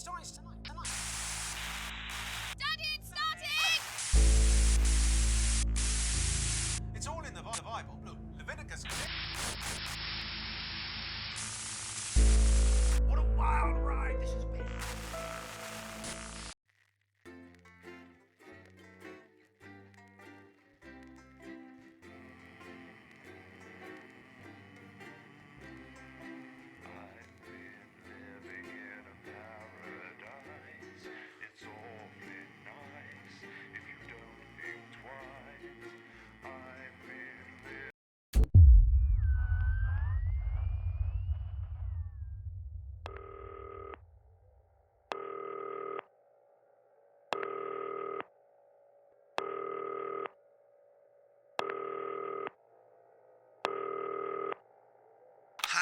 stories tonight. Daddy, it's starting! It's all in the Bible. Look, Leviticus. What a wild ride this has been.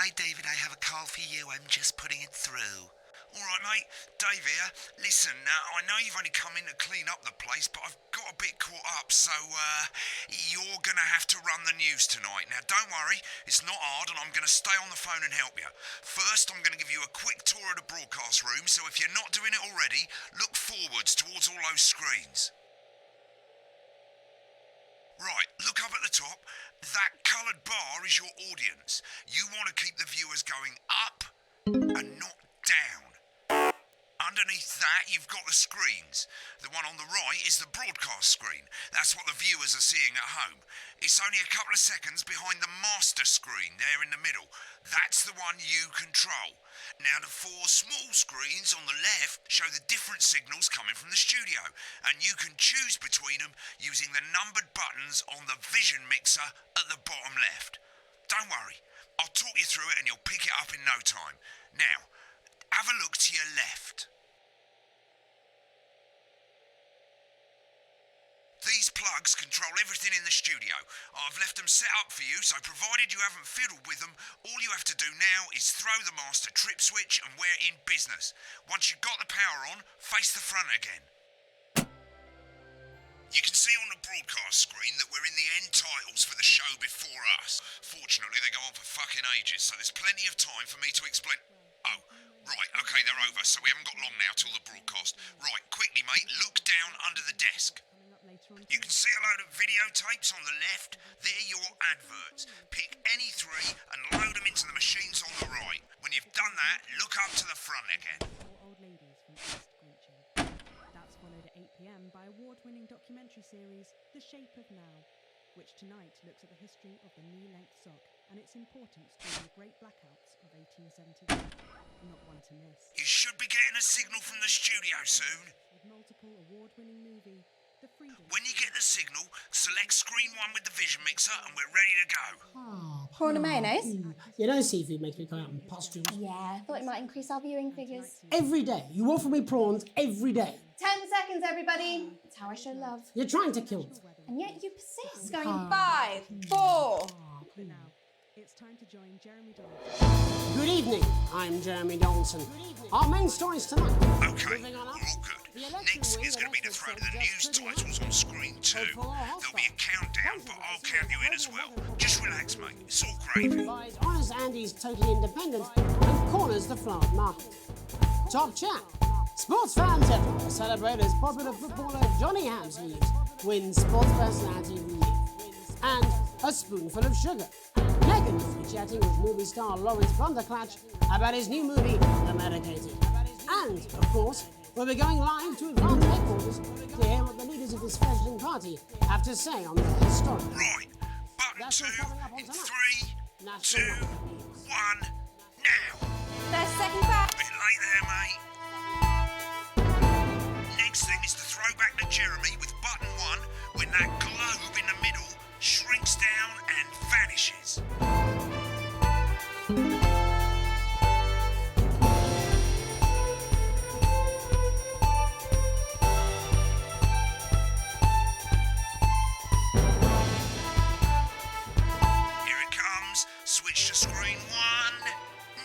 Hi, David, I have a call for you. I'm just putting it through. All right, mate. Dave here. Listen, I know you've only come in to clean up the place, but I've got a bit caught up, so, you're going to have to run the news tonight. Now, don't worry, it's not hard, and I'm going to stay on the phone and help you. First, I'm going to give you a quick tour of the broadcast room, so if you're not doing it already, look forwards towards all those screens. Right, look up at the top. That coloured bar is your audience. You want to keep the viewers going up and not down. Underneath that, you've got the screens. The one on the right is the broadcast screen. That's what the viewers are seeing at home. It's only a couple of seconds behind the master screen there in the middle. That's the one you control. Now, the four small screens on the left show the different signals coming from the studio, and you can choose between them using the numbered buttons on the vision mixer at the bottom left. Don't worry, I'll talk you through it and you'll pick it up in no time. Now, have a look to your left. These plugs control everything in the studio. I've left them set up for you, so provided you haven't fiddled with them, all you have to do now is throw the master trip switch and we're in business. Once you've got the power on, face the front again. You can see on the broadcast screen that we're in the end titles for the show before us. Fortunately, they go on for fucking ages, so there's plenty of time for me to explain... Oh, right, okay, they're over, so we haven't got long now till the broadcast. Right, quickly, mate, look down under the desk. You can see a load of videotapes on the left. They're your adverts. Pick any three and load them into the machines on the right. When you've done that, look up to the front again. Four old ladies from East Grinching. That's followed at 8 p.m. by award-winning documentary series The Shape of Now, which tonight looks at the history of the knee-length sock and its importance during the Great Blackouts of 1871. Not one to miss. You should be getting a signal from the studio soon. With multiple award-winning movie, The Freedom... When you get the signal, select screen 1 with the vision mixer and we're ready to go. Prawn and mayonnaise? You know seafood makes me go out in pustules. Yeah, I thought it might increase our viewing figures. Every day. You offer me prawns every day. 10 seconds, everybody. It's how I show love. You're trying to kill me. And yet you persist. Going in 5, 4. But now, it's time to join Jeremy Donaldson. Good evening. I'm Jeremy Donaldson. Our main stories tonight. Okay, we're all good. Next is going to be to throw the news titles on screen 2. There'll be a countdown, but I'll count you in as well. Just relax, mate. It's all gravy. Provides Honest Andy's totally independent and corners the flower market. Top chat. Sports fans everywhere celebrate as popular footballer Johnny Hamsleeves wins Sports Personality of the Year. And a spoonful of sugar. Megan will be chatting with movie star Lawrence Blunderclatch about his new movie, The Medicated. And, of course, we'll be going live to advance headquarters to hear what the leaders of this fledgling party have to say on the historic. Right, button That's 2 all coming up on in tonight. 3, National 2, 1, now. 30 seconds back. Bit late there, mate. Next thing is to throw back to Jeremy with button 1 when that globe in the middle shrinks down and vanishes. Here it comes. Switch to screen 1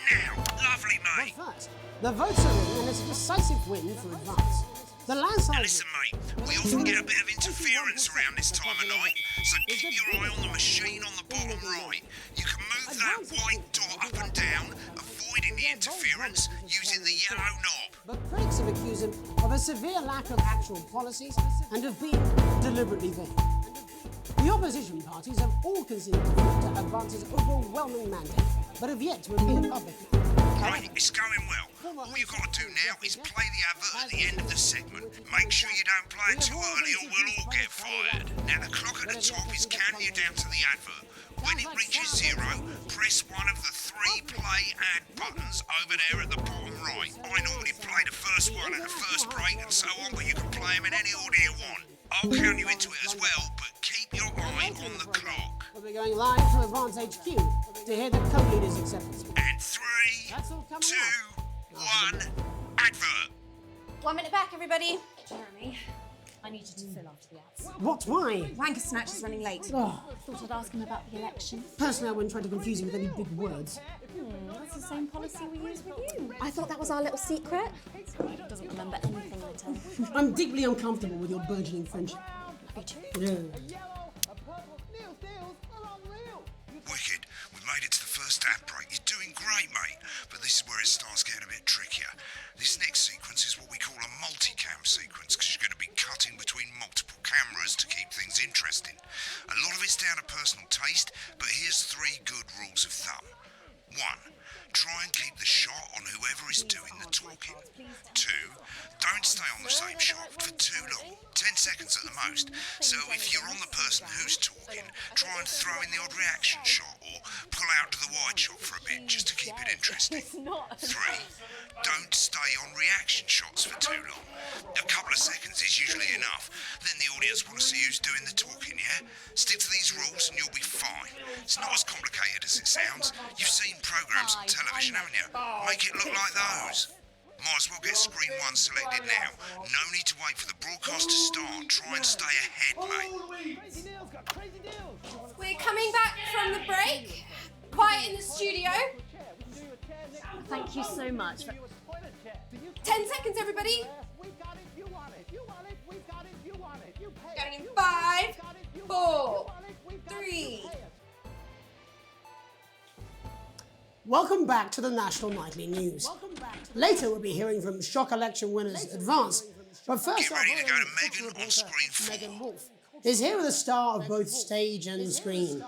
now. Lovely, mate. But first, the votes are in and it's a decisive win for advance. The landslide... Listen, mate, we often get a bit of interference around this time of night, so keep your eye on the machine on the bottom right. You can move that white dot up and down, avoid avoiding the interference using the yellow knob. But critics have accused him of a severe lack of actual policies and of being deliberately vague. The opposition parties have all conceded defeat to Advance's overwhelming mandate, but have yet to appear publicly. Right, it's going well. All you've got to do now is play the advert at the end of the segment. Make sure you don't play it too early or we'll all get fired. Now the clock at the top is counting you down to the advert. When it reaches 0, press one of the 3 play ad buttons over there at the bottom right. I normally play the first one at the first break and so on, but you can play them in any order you want. I'll count you into it as well, but keep your eye on the clock. We'll be going live to Advance HQ to hear the co-leader's acceptance speech. And 3, 2, 1, advert. 1 minute back, everybody. Jeremy, I need you to fill after the ads. What? Why? Wanker Snatch is running late. Oh, Thought I'd ask him about the election. personally, I wouldn't try to confuse him with any big words. That's the same policy we use with you. I thought that was our little secret. He doesn't remember anything I tell him. I'm deeply uncomfortable with your burgeoning friendship. Me too. Yeah. Wicked, we made it to the first ad break. You're doing great, mate. But this is where it starts getting a bit trickier. This next sequence is what we call a multicam sequence, because you're going to be cutting between multiple cameras to keep things interesting. A lot of it's down to personal taste, but here's 3 good rules of thumb. 1. Try and keep the shot on whoever is doing the talking. 2. Don't stay on the same shot for too long, 10 seconds at the most. So if you're on the person who's talking, try and throw in the odd reaction shot or pull out to the wide shot for a bit just to keep it interesting. 3. Don't stay on reaction shots for too long. A couple of seconds is usually enough. Then the audience want to see who's doing the talking, yeah? Stick to these rules and you'll be fine. It's not as complicated as it sounds. You've seen programs on television, haven't you? Make it look like those. Might as well get screen 1 selected now. No need to wait for the broadcast to start. Try and stay ahead, mate. We're coming back from the break. Quiet in the studio. Thank you so much. 10 seconds, everybody. Going in 5, 4, 3. Welcome back to the National Nightly News. Later, we'll be hearing from shock election winners Advance. But first, Get ready to go to Megan on screen 4. Megan Wolf is here with a star of both stage and screen.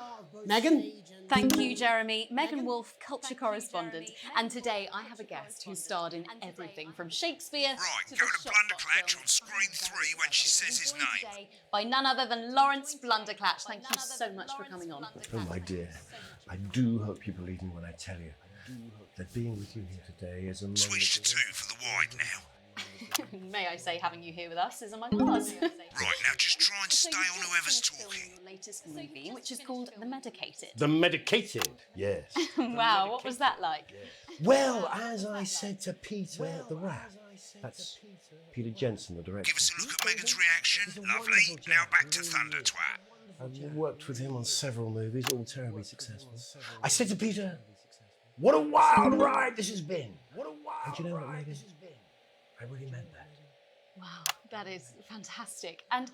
Megan? Thank you, Jeremy. Megan Wolf, culture correspondent. And today I have a guest who starred in everything from Shakespeare Right, to go the to Blunderclatch on screen 3 when she says his name. today by none other than Lawrence Blunderclatch. Thank you so much for coming on. Oh, my dear, I do hope you believe me when I tell you that being with you here today is among Switch to 2 for the wide now. May I say, having you here with us is among ours. Right, now just try and stay on whoever's talking. Your latest movie, which is called The Medicated. The medicated, yes. Wow, what was that like? Well, as I said to Peter the Rat, that's Peter Jensen, the director. Give us a look at Megan's reaction. Lovely. Now back to Thunder Twat. I've worked with him on several movies, all terribly successful. I said to Peter, what a wild ride this has been. And you know what, Megan? I really meant that. Wow, that is fantastic. And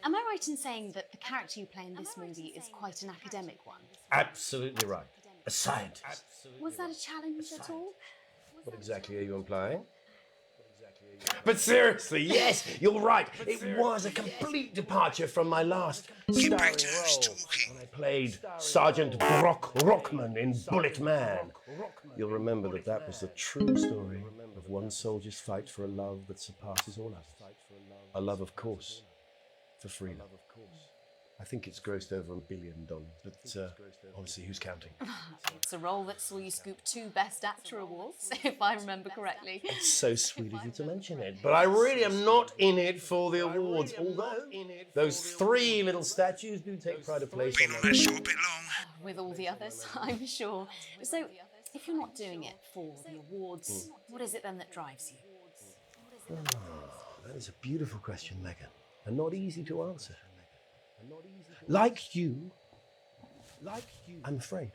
am I right in saying that the character you play in this movie is quite an academic one? Absolutely right. A scientist. Was that a challenge at all? What exactly are you implying? But seriously, yes, you're right. It was a complete departure from my last Get back to starring who's role talking. when I played Sergeant Brock Rockman in Bullet Man. You'll remember that was the true story of one soldier's fight for a love that surpasses all others. A love, of course, for freedom. I think it's grossed over $1 billion, but honestly, who's counting? It's a role that saw you scoop 2 Best Actor awards, if I remember correctly. It's so sweet of you to mention it, but I really am not in it for the awards, although those 3 little statues do take pride of place Been on that show a bit long. With all the others, I'm sure. So, if you're not doing it for the awards, what is it then that drives you? That is a beautiful question, Megan, and not easy to answer. Like you, I'm afraid.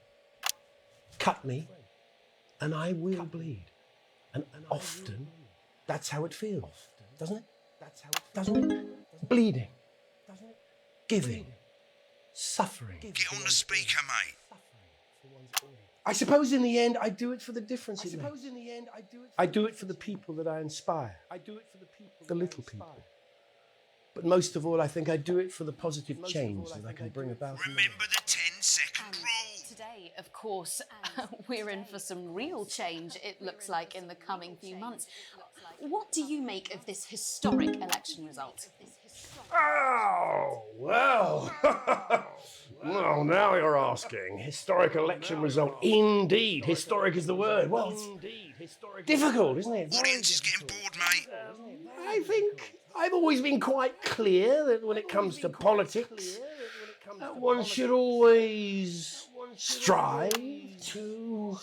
Cut me, and I will bleed. And often, that's how it feels, doesn't it? Doesn't it? Bleeding, giving, suffering. Get on the speaker, mate. I suppose in the end, I do it for the difference it makes. I do it for the people that I inspire. I do it for the little people. But most of all, I think I do it for the positive change that I can bring about. Remember the 10-second rule. Today, of course, we're in for some real change, it looks like, in the coming few months. What do you make of this historic election result? Oh, well. Well, now you're asking. Historic election result. Indeed. Historic is the word. Well, it's difficult, isn't it? Audience is getting bored, mate. I think I've always been quite clear that when it comes to politics, one should always strive to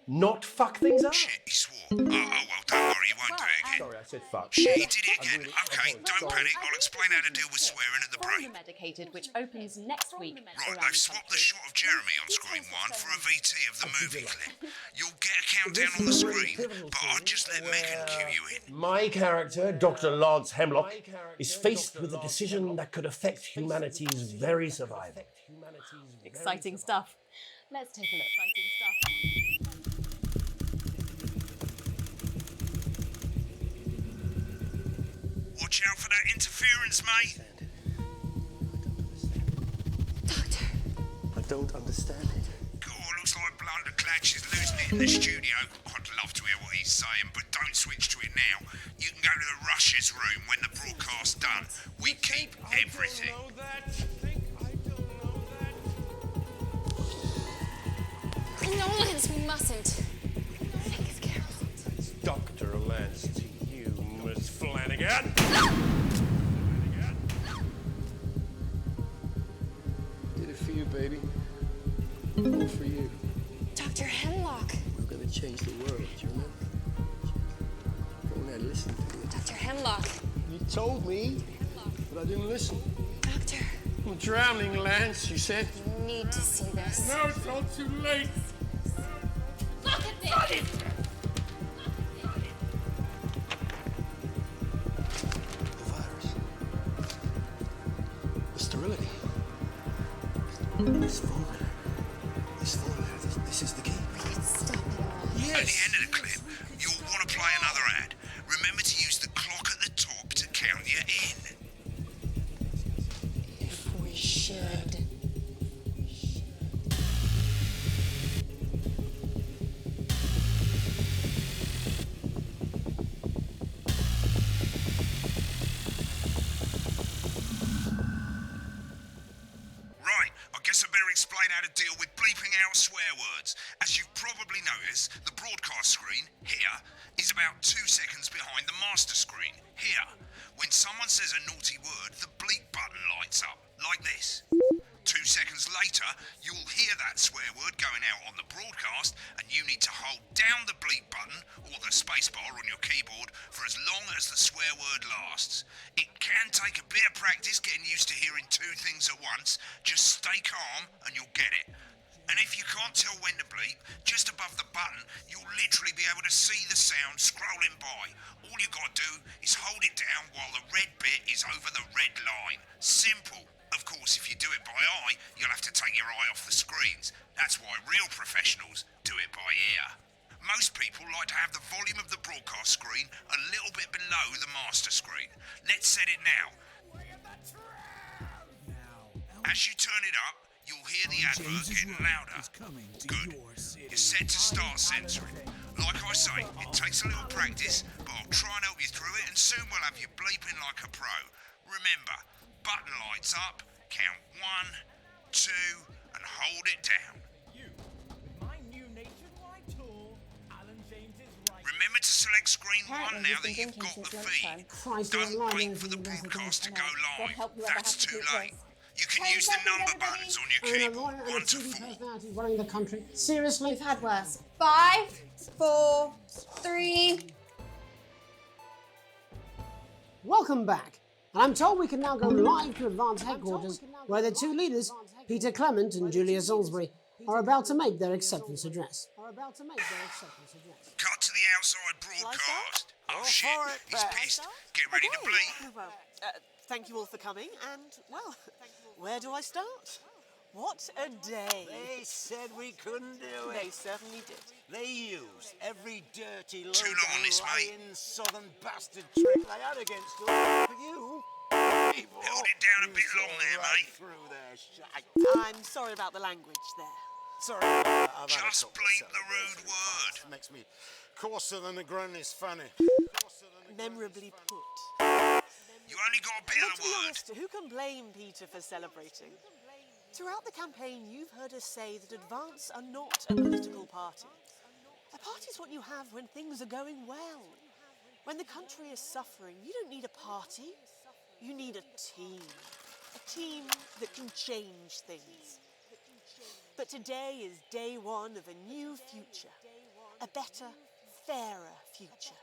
not fuck things up. Shit, he swore. Oh, well, don't worry, he won't do it again. Sorry, I said fuck. Shit, he did it again. Okay, don't panic. I'll explain how to deal with swearing at the break. Medicated, which opens next week. Right, they've swapped the shot of Jeremy on screen 1 for a VT of the movie clip. You'll get a countdown on the screen, but I'll just let Megan cue you in. My character, Dr. Lance Hemlock, is faced with a decision that could affect humanity's very survival. Exciting stuff. Let's take a look. Exciting stuff. Watch out for that interference, mate. Doctor. I don't understand it. God, looks like Blunderclatch is losing it in the studio. I'd love to hear what he's saying, but don't switch to it now. You can go to the Russia's room when the broadcast's done. We keep everything. No, Lance, we mustn't. Fingers careful. Dr. Lance to you, Miss Flanagan. Did it for you, baby. All for you. Dr. Hemlock. We're gonna change the world, do you remember? Go on there, listen to me. Dr. Hemlock. You told me, but I didn't listen. Doctor. I'm drowning, Lance, you said. You need to see this. No, it's all too late. Look at this! The virus. The sterility. This formula. This is the key. Stop it all. Yes. At the end of the clip, you'll want to play another ad. Remember to use the clock at the top to count you in. If we should. Right, I guess I better explain how to deal with bleeping out swear words. As you've probably noticed, the broadcast screen, here, is about 2 seconds behind the master screen, here. When someone says a naughty word, the bleep button lights up, like this. 2 seconds later, you'll hear that swear word going out on the broadcast, and you need to hold down the bleep button, or the spacebar on your keyboard, for as long as the swear word lasts. It can take a bit of practice getting used to hearing 2 things at once. Just stay calm, and you'll get it. And if you can't tell when to bleep, just above the button, you'll literally be able to see the sound scrolling by. All you gotta do is hold it down while the red bit is over the red line. Simple. Of course, if you do it by eye, you'll have to take your eye off the screens. That's why real professionals do it by ear. Most people like to have the volume of the broadcast screen a little bit below the master screen. Let's set it now. As you turn it up, you'll hear the advert getting louder. Good. You're set to start censoring. Like I say, it takes a little practice, but I'll try and help you through it, and soon we'll have you bleeping like a pro. Remember, button lights up, count 1, 2, and hold it down. Remember to select screen 1 now that you've got the feed. Don't wait for the broadcast to go live. That's too late. You can use the number buttons on your keyboard, 1 to 4. Running the country. Seriously? We've had worse. 5, 4, 3. Welcome back. And I'm told we can now go live to Advance Headquarters, where the 2 leaders, Peter Clement and Julia Salisbury, are about to make their acceptance address. Cut to the outside broadcast. Oh shit, he's pissed. Get ready to bleep. Well, thank you all for coming, and, well, where do I start? What a day. They said we couldn't do it. They certainly did. They used every dirty, Too long on this, mate. lying southern bastard trick they had against us. But you, people, Held it down a you bit saw long there, right mate. through their shite. I'm sorry about the language there. Sorry, I've had a Just couple of bleep the rude celebrations. word. Makes me coarser than a granny's fanny. Memorably put. You only got a bit But of to the be word. honest, who can blame Peter for celebrating? Throughout the campaign, you've heard us say that Advance are not a political party. A party is what you have when things are going well. When the country is suffering, you don't need a party. You need a team. A team that can change things. But today is day one of a new future. A better, fairer future.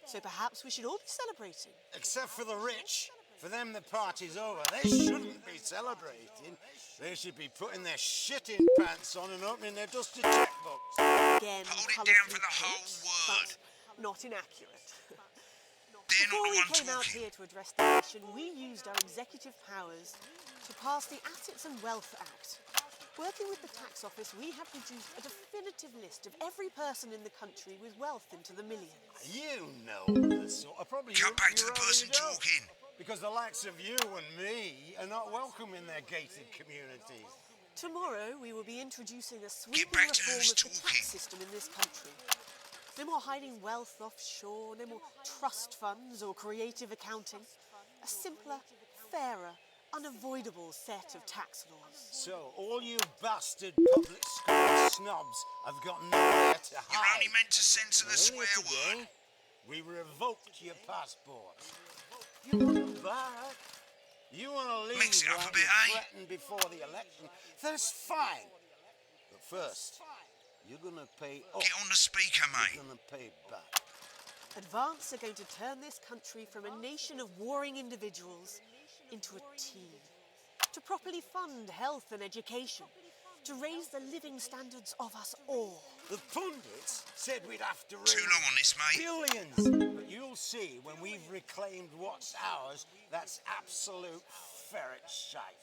So perhaps we should all be celebrating. Except for the rich. For them, the party's over. They shouldn't be celebrating. They should be putting their shitting pants on and opening their dusty checkbooks. Again, Hold it down colourfully for the whole put, word. but not inaccurate. They're Before not the we one came out talking. here to address the nation, we used our executive powers to pass the Assets and Wealth Act. Working with the tax office, we have produced a definitive list of every person in the country with wealth into the millions. You know the sort of probably Cut back to you the person already don't. talking. Because the likes of you and me are not welcome in their gated communities. Tomorrow, we will be introducing a sweeping back to reform who's of the talking. tax system in this country. No more hiding wealth offshore, no more trust funds or creative accounting. A simpler, fairer, unavoidable set of tax laws. So, all you bastard public school snobs have got nowhere to You're hide. only meant to censor the Earlier swear today, word. we revoked your passport. You want them back? You want to leave Mix it up a like bit, you eh? threatened before the election? That's fine. But first, you're going to pay up. Get on the speaker, mate. You're going to pay back. Advance are going to turn this country from a nation of warring individuals into a team. To properly fund health and education. To raise the living standards of us all. The pundits said we'd have to raise Too long on this, mate. billions. But you'll see when we've reclaimed what's ours, that's absolute ferret shite.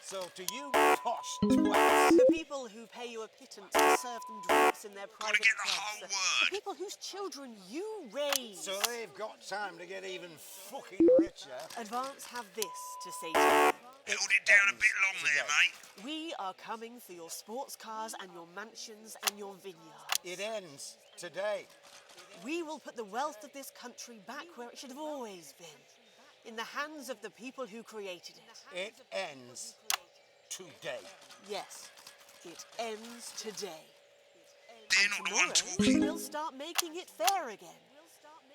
So to you posh twats, The people who pay you a pittance to serve them drinks in their private get the clubs. whole The word. people whose children you raise. so they've got time to get even fucking richer. Advance have this to say to you. Held it down a bit long there, mate. We are coming for your sports cars and your mansions and your vineyards. It ends today. We will put the wealth of this country back where it should have always been. In the hands of the people who created it. It ends today. Yes, it ends today. They're not the one Tomorrow, talking. we'll start making it fair again.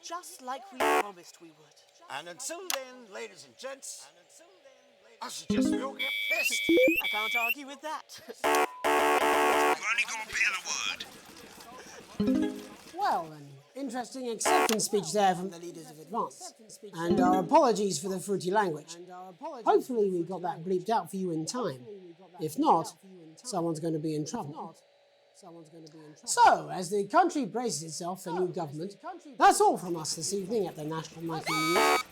Just like we promised we would. And until then, ladies and gents, I suggest we all get pissed. I can't argue with that. You only got a bit of the word. Well, an interesting acceptance speech there from the leaders of Advance. And our apologies for the fruity language. Hopefully we got that bleeped out for you in time. If not, someone's going to be in trouble. So, as the country braces itself for new government, that's all from us this evening at the National Nightly News.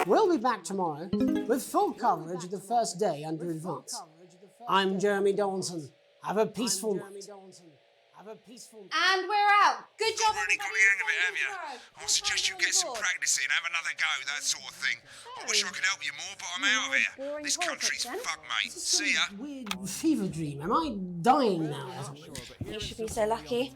We'll be back tomorrow with full coverage of the first day under Advance. I'm Jeremy Donaldson. Have a peaceful night. And we're out. Good job, Already got everybody. the hang of it, have See you? tomorrow. I suggest you get some Board. practice in, have another go, that sort of thing. I wish I could help you more, but I'm out of here. boring This politics, country's then. fucked, mate. See ya. Weird fever dream. Am I dying now or something? You should be so lucky.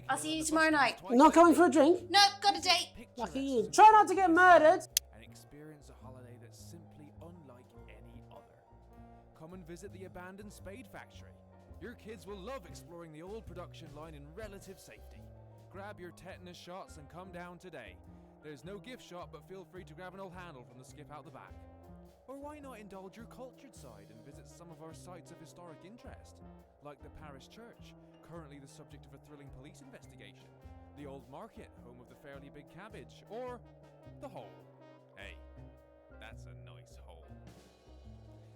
I'll see you tomorrow night. Not coming for a drink? No, got a date. Lucky you. Try not to get murdered. And experience a holiday that's simply unlike any other. Come and visit the abandoned Spade Factory. Your kids will love exploring the old production line in relative safety. Grab your tetanus shots and come down today. There's no gift shop, but feel free to grab an old handle from the skip out the back. Or why not indulge your cultured side and visit some of our sites of historic interest, like the parish church, currently the subject of a thrilling police investigation, the old market, home of the fairly big cabbage, or the hole. Hey, that's a nice hole.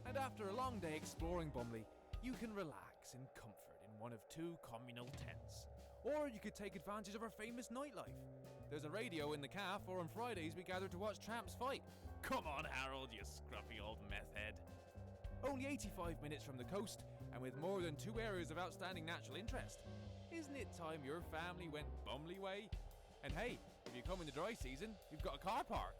And after a long day exploring Bumley, you can relax in comfort in one of 2 communal tents. Or you could take advantage of our famous nightlife. There's a radio in the calf, or on Fridays we gather to watch tramps fight. Come on, Harold, you scruffy old meth head. only 85 minutes from the coast, and with more than 2 areas of outstanding natural interest. Isn't it time your family went Bumley way? And hey, if you come in the dry season, we've got a car park.